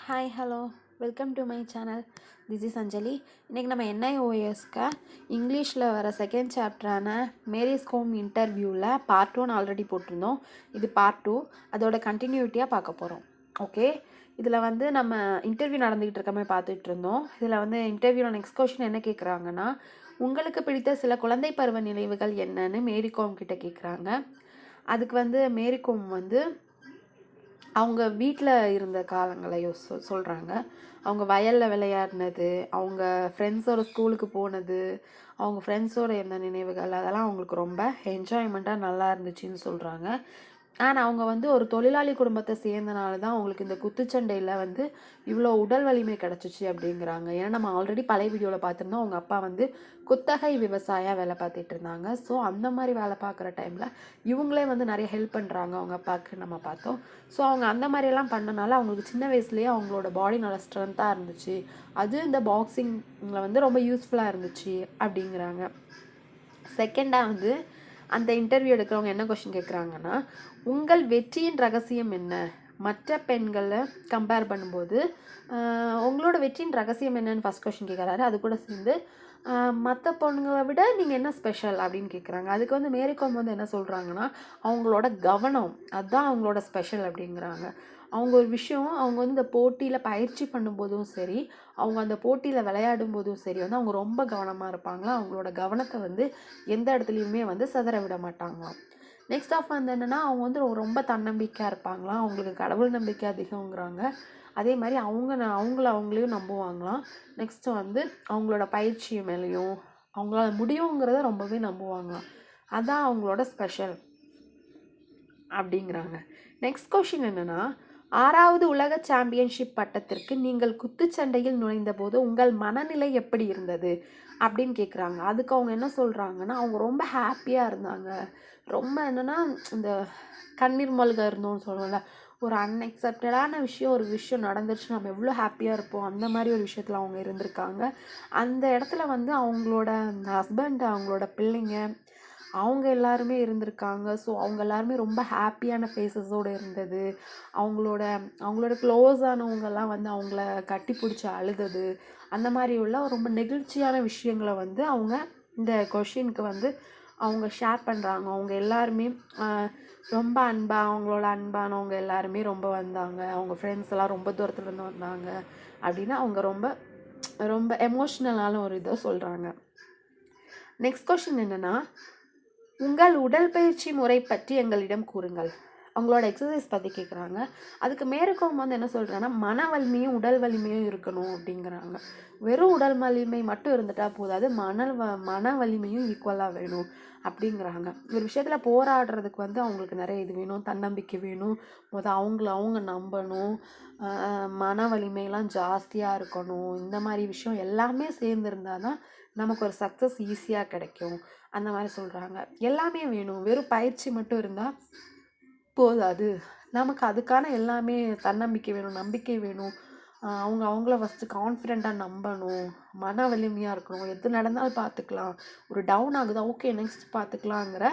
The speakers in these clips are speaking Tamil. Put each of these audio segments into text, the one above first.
Hi hello welcome to my channel. This is Anjali. இன்றைக்கி நம்ம என்ஐஓஎஸ்க்கு இங்கிலீஷில் வர செகண்ட் சாப்டரான மேரிஸ் ஹோம் இன்டர்வியூவில் பார்ட் 1 ஆல்ரெடி போட்டிருந்தோம். இது பார்ட் 2, அதோட கண்டினியூட்டியாக பார்க்க போகிறோம். ஓகே, இதில் வந்து நம்ம இன்டர்வியூ நடந்துக்கிட்டு இருக்க மாதிரி பார்த்துட்டு இருந்தோம். இதில் வந்து இன்டர்வியூவில் நெக்ஸ்ட் கொஸ்டின் என்ன கேட்குறாங்கன்னா, உங்களுக்கு பிடித்த சில குழந்தை பருவ நினைவுகள் என்னன்னு மேரிகோம் கிட்ட கேட்குறாங்க. அதுக்கு வந்து மேரிகோம் வந்து அவங்க வீட்டில் இருந்த காலங்களை சொல்கிறாங்க. அவங்க வயலில் விளையாடினது, அவங்க ஃப்ரெண்ட்ஸோட ஸ்கூலுக்கு போனது, அவங்க ஃப்ரெண்ட்ஸோட இருந்த நினைவுகள், அதெல்லாம் அவங்களுக்கு ரொம்ப என்ஜாய்மெண்ட்டாக நல்லா இருந்துச்சுன்னு சொல்கிறாங்க. ஆனால் அவங்க வந்து ஒரு தொழிலாளி குடும்பத்தை சேர்ந்தனால தான் அவங்களுக்கு இந்த குத்துச்சண்டையில் வந்து இவ்வளோ உடல் வலிமை கிடச்சிச்சு அப்படிங்கிறாங்க. ஏன்னா நம்ம ஆல்ரெடி பழைய வீடியோவில் பார்த்துருந்தோம், அவங்க அப்பா வந்து குத்தகை விவசாயியாக வேலை பார்த்துட்டு இருந்தாங்க. ஸோ அந்த மாதிரி வேலை பார்க்குற டைமில் இவங்களே வந்து நிறைய ஹெல்ப் பண்ணுறாங்க அவங்க அப்பாவுக்கு நம்ம பார்த்தோம். ஸோ அவங்க அந்த மாதிரியெல்லாம் பண்ணனால அவங்களுக்கு சின்ன வயசுலேயே அவங்களோட பாடி நல்லா ஸ்ட்ரென்த்தாக இருந்துச்சு. அது இந்த பாக்ஸிங்கில் வந்து ரொம்ப யூஸ்ஃபுல்லாக இருந்துச்சு அப்படிங்கிறாங்க. செகண்டாக வந்து அந்த இன்டர்வியூ எடுக்கிறவங்க என்ன கொஷின் கேட்குறாங்கன்னா, உங்கள் வெற்றியின் ரகசியம் என்ன? மற்ற பெண்களை கம்பேர் பண்ணும்போது உங்களோட வெற்றியின் ரகசியம் என்னன்னு ஃபஸ்ட் கொஷின் கேட்குறாரு. அது கூட சேர்ந்து மற்ற பொண்ணுங்களை விட நீங்கள் என்ன ஸ்பெஷல் அப்படின்னு கேட்குறாங்க. அதுக்கு வந்து மேரிகோம் வந்து என்ன சொல்கிறாங்கன்னா, அவங்களோட கவனம் அதுதான் அவங்களோட ஸ்பெஷல் அப்படிங்கிறாங்க. அவங்க ஒரு விஷயம் அவங்க வந்து இந்த போட்டியில் பயிற்சி பண்ணும்போதும் சரி, அவங்க அந்த போட்டியில் விளையாடும் போதும் சரி வந்து அவங்க ரொம்ப கவனமாக இருப்பாங்களாம். அவங்களோட கவனத்தை வந்து எந்த இடத்துலையுமே வந்து சிதற விட மாட்டாங்களாம். நெக்ஸ்ட் ஆஃப் வந்து என்னென்னா, அவங்க வந்து ரொம்ப தன்னம்பிக்கையாக இருப்பாங்களாம். அவங்களுக்கு கடவுள் நம்பிக்கை அதிகங்கிறாங்க. அதே மாதிரி அவங்களையும் நம்புவாங்களாம். நெக்ஸ்ட்டு வந்து அவங்களோட பயிற்சி மேலேயும் அவங்களால முடியுங்கிறத ரொம்பவே நம்புவாங்களாம். அதுதான் அவங்களோட ஸ்பெஷல் அப்படிங்கிறாங்க. நெக்ஸ்ட் கொஷின் என்னென்னா, 6வது உலக சாம்பியன்ஷிப் பட்டத்திற்கு நீங்கள் குத்துச்சண்டையில் நுழைந்த போது உங்கள் மனநிலை எப்படி இருந்தது அப்படின்னு கேட்குறாங்க. அதுக்கு அவங்க என்ன சொல்கிறாங்கன்னா, அவங்க ரொம்ப ஹாப்பியாக இருந்தாங்க. ரொம்ப என்னென்னா இந்த கண்ணீர் மல்க இருந்தோம்னு சொல்லுவோம்ல, ஒரு அன்எக்செப்டடான ஒரு விஷயம் நடந்துருச்சு, நம்ம எவ்வளோ ஹாப்பியாக இருப்போம், அந்த மாதிரி ஒரு விஷயத்தில் அவங்க இருந்திருக்காங்க. அந்த இடத்துல வந்து அவங்களோட ஹஸ்பண்ட், அவங்களோட பிள்ளைங்க, அவங்க எல்லாருமே இருந்திருக்காங்க. ஸோ அவங்க எல்லாருமே ரொம்ப ஹாப்பியான ஃபேஸஸோடு இருந்தது. அவங்களோட க்ளோஸானவங்கெல்லாம் வந்து அவங்கள கட்டி பிடிச்சி அழுதது, அந்த மாதிரி உள்ள ரொம்ப நெகிழ்ச்சியான விஷயங்களை வந்து அவங்க இந்த கொஷினுக்கு வந்து அவங்க ஷேர் பண்ணுறாங்க. அவங்க எல்லாருமே ரொம்ப அவங்களோட அன்பானவங்க எல்லாருமே ரொம்ப வந்தாங்க. அவங்க ஃப்ரெண்ட்ஸ் எல்லாம் ரொம்ப தூரத்துலேருந்து வந்தாங்க அப்படின்னு அவங்க ரொம்ப ரொம்ப எமோஷ்னலான ஒரு இதை சொல்கிறாங்க. நெக்ஸ்ட் கொஷின் என்னென்னா, உங்கள் உடற்பயிற்சி முறை பற்றி எங்களிடம் கூறுங்கள். அவங்களோட எக்ஸசைஸ் பற்றி கேட்குறாங்க. அதுக்கு மேற்கோம் வந்து என்ன சொல்கிறாங்கன்னா, மன வலிமையும் உடல் வலிமையும் இருக்கணும் அப்படிங்கிறாங்க. வெறும் உடல் வலிமை மட்டும் இருந்துட்டால் போதாது, மன வலிமையும் ஈக்குவலாக வேணும் அப்படிங்கிறாங்க. ஒரு விஷயத்தில் போராடுறதுக்கு வந்து அவங்களுக்கு நிறைய இது வேணும், தன்னம்பிக்கை வேணும், அவங்க நம்பணும், மன வலிமையெல்லாம் ஜாஸ்தியாக இருக்கணும். இந்த மாதிரி விஷயம் எல்லாமே சேர்ந்துருந்தால் தான் நமக்கு ஒரு சக்ஸஸ் ஈஸியாக கிடைக்கும் அந்த மாதிரி சொல்கிறாங்க. எல்லாமே வேணும், வெறும் பயிற்சி மட்டும் இருந்தால் போதாது, நமக்கு அதுக்கான எல்லாமே தன்னம்பிக்கை வேணும், நம்பிக்கை வேணும், அவங்கள ஃபஸ்ட்டு கான்ஃபிடெண்ட்டாக நம்பணும், மன வலிமையாக இருக்கணும், எது நடந்தாலும் பார்த்துக்கலாம், ஒரு டவுன் ஆகுதா ஓகே நெக்ஸ்ட் பார்த்துக்கலாங்கிற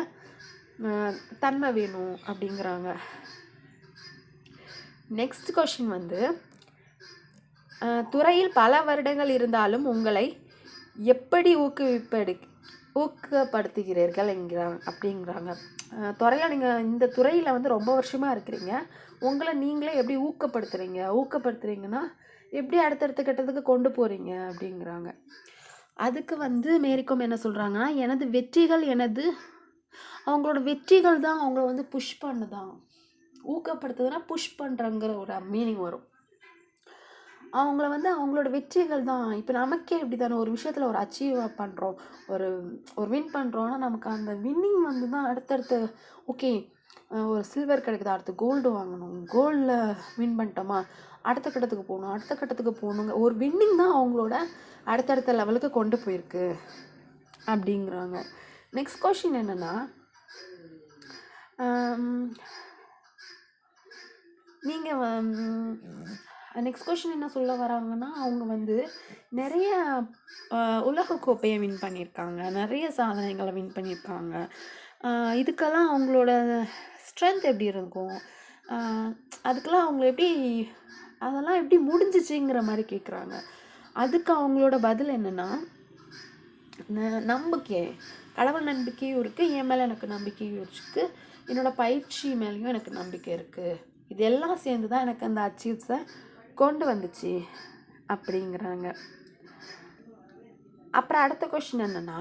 தன்மை வேணும் அப்படிங்கிறாங்க. நெக்ஸ்ட் கொஷின் வந்து, துறையில் பல வருடங்கள் இருந்தாலும் உங்களை எப்படி ஊக்கப்படுத்துகிறீர்கள் அப்படிங்கிறாங்க. நீங்கள் இந்த துறையில் வந்து ரொம்ப வருஷமாக இருக்கிறீங்க, உங்களை நீங்களே எப்படி ஊக்கப்படுத்துறீங்கன்னா எப்படி அடுத்தடுத்த கட்டத்துக்கு கொண்டு போகிறீங்க அப்படிங்கிறாங்க. அதுக்கு வந்து மேரிகோம் என்ன சொல்கிறாங்கன்னா, எனது வெற்றிகள் அவங்களோட வெற்றிகள் தான் அவங்கள வந்து புஷ் பண்ணுதான். ஊக்கப்படுத்துதுன்னா புஷ் பண்ணுறங்கிற ஒரு மீனிங் வரும். அவங்கள வந்து அவங்களோட வெற்றிகள் தான். இப்போ நமக்கே இப்படி தானே, ஒரு விஷயத்தில் ஒரு அச்சீவ் பண்ணுறோம், ஒரு வின் பண்ணுறோன்னா நமக்கு அந்த வின்னிங் வந்து தான் அடுத்தடுத்து ஓகே ஒரு சில்வர் கிடைக்குது, அடுத்து கோல்டு வாங்கணும், கோல்டில் வின் பண்ணிட்டோமா அடுத்த கட்டத்துக்கு போகணுங்க. ஒரு வின்னிங் தான் அவங்களோட அடுத்தடுத்த லெவலுக்கு கொண்டு போயிருக்கு அப்படிங்கிறாங்க. நெக்ஸ்ட் கொஷின் என்னென்னா, நீங்கள் நெக்ஸ்ட் கொஷின் என்ன சொல்ல வராங்கன்னா, அவங்க வந்து நிறைய உலகக்கோப்பையை வின் பண்ணியிருக்காங்க, நிறைய சாதனைகளை வின் பண்ணியிருக்காங்க. இதுக்கெல்லாம் அவங்களோட ஸ்ட்ரென்த் எப்படி இருக்கும், அதுக்கெல்லாம் அவங்கள எப்படி அதெல்லாம் எப்படி முடிஞ்சிச்சுங்கிற மாதிரி கேட்குறாங்க. அதுக்கு அவங்களோட பதில் என்னென்னா, நம்பிக்கை, கடவுள் நம்பிக்கையும் இருக்குது, என் மேலே எனக்கு நம்பிக்கையும் இருக்குது, என்னோடய பயிற்சி மேலேயும் எனக்கு நம்பிக்கை இருக்குது, இது எல்லாம் சேர்ந்து தான் எனக்கு அந்த அச்சீவ்ஸை கொண்டு வந்துச்சு அப்படிங்கிறாங்க. அப்புறம் அடுத்த கொஸ்டின் என்னென்னா,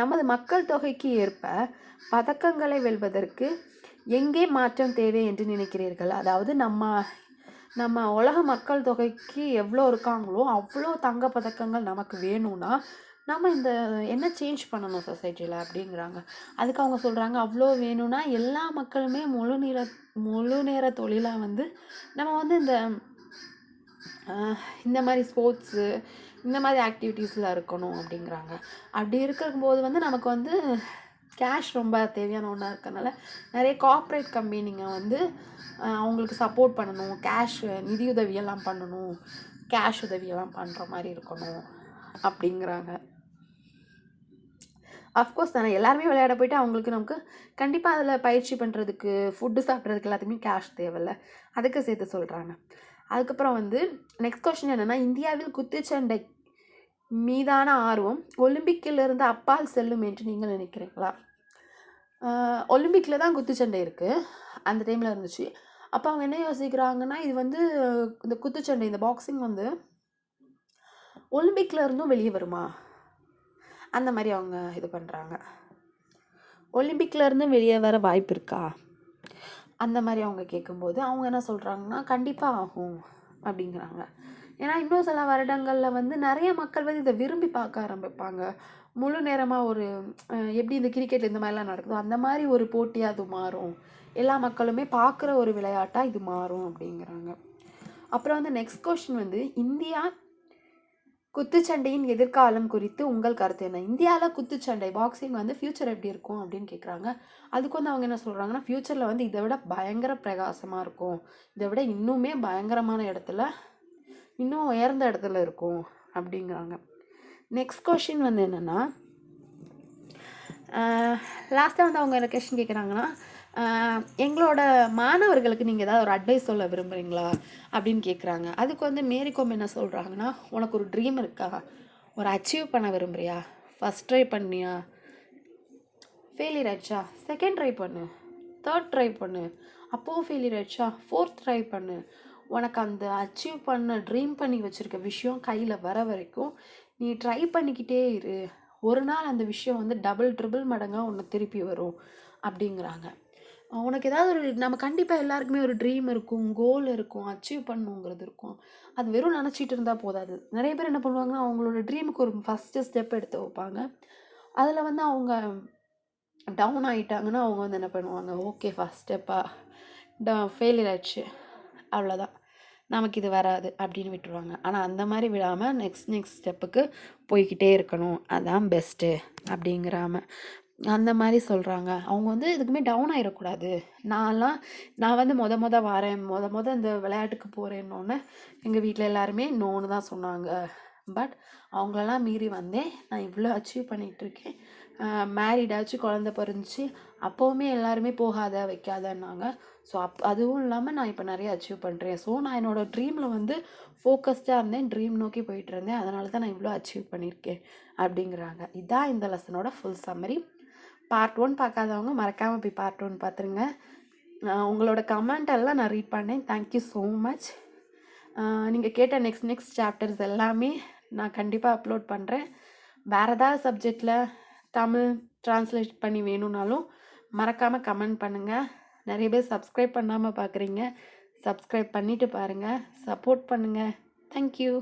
நமது மக்கள் தொகைக்கு ஏற்ப பதக்கங்களை வெல்வதற்கு எங்கே மாற்றம் தேவை என்று நினைக்கிறீர்கள்? அதாவது நம்ம உலக மக்கள் தொகைக்கு எவ்வளோ இருக்காங்களோ அவ்வளோ தங்க பதக்கங்கள் நமக்கு வேணும்னா நம்ம இந்த என்ன சேஞ்ச் பண்ணணும் சொசைட்டியில் அப்படிங்கிறாங்க. அதுக்கு அவங்க சொல்கிறாங்க, அவ்வளோ வேணும்னா எல்லா மக்களுமே முழு நேர தொழிலாக வந்து நம்ம வந்து இந்த மாதிரி ஸ்போர்ட்ஸு இந்த மாதிரி ஆக்டிவிட்டீஸில் இருக்கணும் அப்படிங்கிறாங்க. அப்படி இருக்கும்போது வந்து நமக்கு வந்து கேஷ் ரொம்ப தேவையான ஒன்றா இருக்கனால நிறைய கார்ப்பரேட் கம்பெனிங்க வந்து அவங்களுக்கு சப்போர்ட் பண்ணணும், கேஷ் நிதியுதவியெல்லாம் பண்ணணும், கேஷ் உதவியெல்லாம் பண்ணுற மாதிரி இருக்கணும் அப்படிங்கிறாங்க. அஃப்கோர்ஸ் தானே, எல்லாருமே விளையாட போயிட்டு அவங்களுக்கு நமக்கு கண்டிப்பாக அதில் பயிற்சி பண்ணுறதுக்கு, ஃபுட்டு சாப்பிட்றதுக்கு எல்லாத்துக்குமே கேஷ் தேவையில்ல, அதுக்கு சேர்த்து சொல்கிறாங்க. அதுக்கப்புறம் வந்து நெக்ஸ்ட் கொஸ்டின் என்னென்னா, இந்தியாவில் குத்துச்சண்டை மீதான ஆர்வம் ஒலிம்பிக்கிலிருந்து அப்பால் செல்லும் என்று நீங்கள் நினைக்கிறீங்களா? ஒலிம்பிக்கில் தான் குத்துச்சண்டை இருக்குது, அந்த டைமில் இருந்துச்சு. அப்போ அவங்க என்ன யோசிக்கிறாங்கன்னா, இது வந்து இந்த குத்துச்சண்டை, இந்த பாக்ஸிங் வந்து ஒலிம்பிக்கில் இருந்தும் வெளியே வருமா, அந்த மாதிரி அவங்க இது பண்ணுறாங்க. ஒலிம்பிக்கில் இருந்தும் வெளியே வர வாய்ப்பு இருக்கா, அந்த மாதிரி அவங்க கேட்கும்போது அவங்க என்ன சொல்கிறாங்கன்னா, கண்டிப்பாக ஆகும் அப்படிங்கிறாங்க. ஏன்னா இன்னும் சில வருடங்களில் வந்து நிறைய மக்கள் வந்து இதை விரும்பி பார்க்க ஆரம்பிப்பாங்க. முழு நேரமாக ஒரு எப்படி இந்த கிரிக்கெட் இந்த மாதிரிலாம் நடக்குதோ அந்த மாதிரி ஒரு போட்டியாக அது மாறும், எல்லா மக்களுமே பார்க்குற ஒரு விளையாட்டாக இது மாறும் அப்படிங்கிறாங்க. அப்புறம் வந்து நெக்ஸ்ட் கொஸ்டின் வந்து, இந்தியா குத்துச்சண்டையின் எதிர்காலம் குறித்து உங்கள் கருத்து என்ன? இந்தியாவில் குத்துச்சண்டை பாக்ஸிங் வந்து ஃப்யூச்சர் எப்படி இருக்கும் அப்படின்னு கேட்குறாங்க. அதுக்கு வந்து அவங்க என்ன சொல்கிறாங்கன்னா, ஃப்யூச்சரில் வந்து இதை விட பயங்கர பிரகாசமாக இருக்கும், இதை விட இன்னுமே பயங்கரமான இடத்துல, இன்னும் உயர்ந்த இடத்துல இருக்கும் அப்படிங்கிறாங்க. நெக்ஸ்ட் கொஷின் வந்து என்னென்னா, லாஸ்ட்டாக வந்து அவங்க என்ன கொஷின் கேட்குறாங்கன்னா, எங்களோட மாணவர்களுக்கு நீங்கள் ஏதாவது ஒரு அட்வைஸ் சொல்ல விரும்புகிறீங்களா அப்படின்னு கேட்குறாங்க. அதுக்கு வந்து மேரிகோம் என்ன சொல்கிறாங்கன்னா, உனக்கு ஒரு ட்ரீம் இருக்கா, ஒரு அச்சீவ் பண்ண விரும்புகிறியா, ஃபஸ்ட் ட்ரை பண்ணியா, ஃபெயிலியர் ஆயிடுச்சா, செகண்ட் ட்ரை பண்ணு, தேர்ட் ட்ரை பண்ணு, அப்போவும் ஃபெயிலியர் ஆயிடுச்சா, ஃபோர்த் ட்ரை பண்ணு, உனக்கு அந்த அச்சீவ் பண்ண ட்ரீம் பண்ணி வச்சுருக்க விஷயம் கையில் வர வரைக்கும் நீ ட்ரை பண்ணிக்கிட்டே இரு, ஒரு நாள் அந்த விஷயம் வந்து ட்ரிபிள் மடங்காக ஒன்று திருப்பி வரும் அப்படிங்கிறாங்க. உனக்கு ஏதாவது ஒரு, நம்ம கண்டிப்பாக எல்லாருக்குமே ஒரு ட்ரீம் இருக்கும், கோல் இருக்கும், அச்சீவ் பண்ணணுங்கிறது இருக்கும், அது வெறும் நினச்சிட்டு இருந்தால் போதாது. நிறைய பேர் என்ன பண்ணுவாங்கன்னா, அவங்களோட ட்ரீமுக்கு ஒரு ஃபஸ்ட்டு ஸ்டெப் எடுத்து வைப்பாங்க, அதில் வந்து அவங்க டவுன் ஆகிட்டாங்கன்னா அவங்க வந்து என்ன பண்ணுவாங்க, ஓகே ஃபஸ்ட் ஸ்டெப்பாக ஃபெயிலியர் ஆயிடுச்சு அவ்வளோதான், நமக்கு இது வராது அப்படின்னு விட்டுருவாங்க. ஆனால் அந்த மாதிரி விடாமல் நெக்ஸ்ட் ஸ்டெப்புக்கு போய்கிட்டே இருக்கணும், அதுதான் பெஸ்ட்டு அப்படிங்கிறாம அந்த மாதிரி சொல்கிறாங்க. அவங்க வந்து எதுக்குமே டவுன் ஆகிடக்கூடாது. நான் வந்து வரேன், இந்த விளையாட்டுக்கு போகிறேன்னொன்னே எங்கள் வீட்டில் எல்லாருமே நோன்னு தான் சொன்னாங்க. பட் அவங்களெல்லாம் மீறி வந்தேன், நான் இவ்வளோ அச்சீவ் பண்ணிகிட்ருக்கேன், மேரிடாச்சு, குழந்த பிறந்துச்சு, அப்போவுமே எல்லாருமே போகாத வைக்காதன்னாங்க. ஸோ அதுவும் இல்லாமல் நான் இப்போ நிறைய அச்சீவ் பண்ணுறேன். ஸோ நான் என்னோடய ட்ரீமில் வந்து ஃபோக்கஸ்டாக இருந்தேன், ட்ரீம் நோக்கி போயிட்டு இருந்தேன், அதனால தான் நான் இவ்வளோ அச்சீவ் பண்ணியிருக்கேன் அப்படிங்கிறாங்க. இதுதான் இந்த லெசனோட ஃபுல் சம்மரி. பார்ட் 1 பார்க்காதவங்க மறக்காமல் போய் பார்ட் 1 பார்த்துருங்க. உங்களோட கமெண்ட் எல்லாம் நான் ரீட் பண்ணேன், தேங்க்யூ ஸோ மச். நீங்கள் கேட்ட நெக்ஸ்ட் சாப்டர்ஸ் எல்லாமே நான் கண்டிப்பாக அப்லோட் பண்ணுறேன். வேறு ஏதாவது சப்ஜெக்டில் தமிழ் ட்ரான்ஸ்லேட் பண்ணி வேணும்னாலும் மறக்காமல் கமெண்ட் பண்ணுங்கள். நிறைய பேர் சப்ஸ்கிரைப் பண்ணாமல் பார்க்குறீங்க, சப்ஸ்கிரைப் பண்ணிவிட்டு பாருங்கள், சப்போர்ட் பண்ணுங்கள். தேங்க்யூ.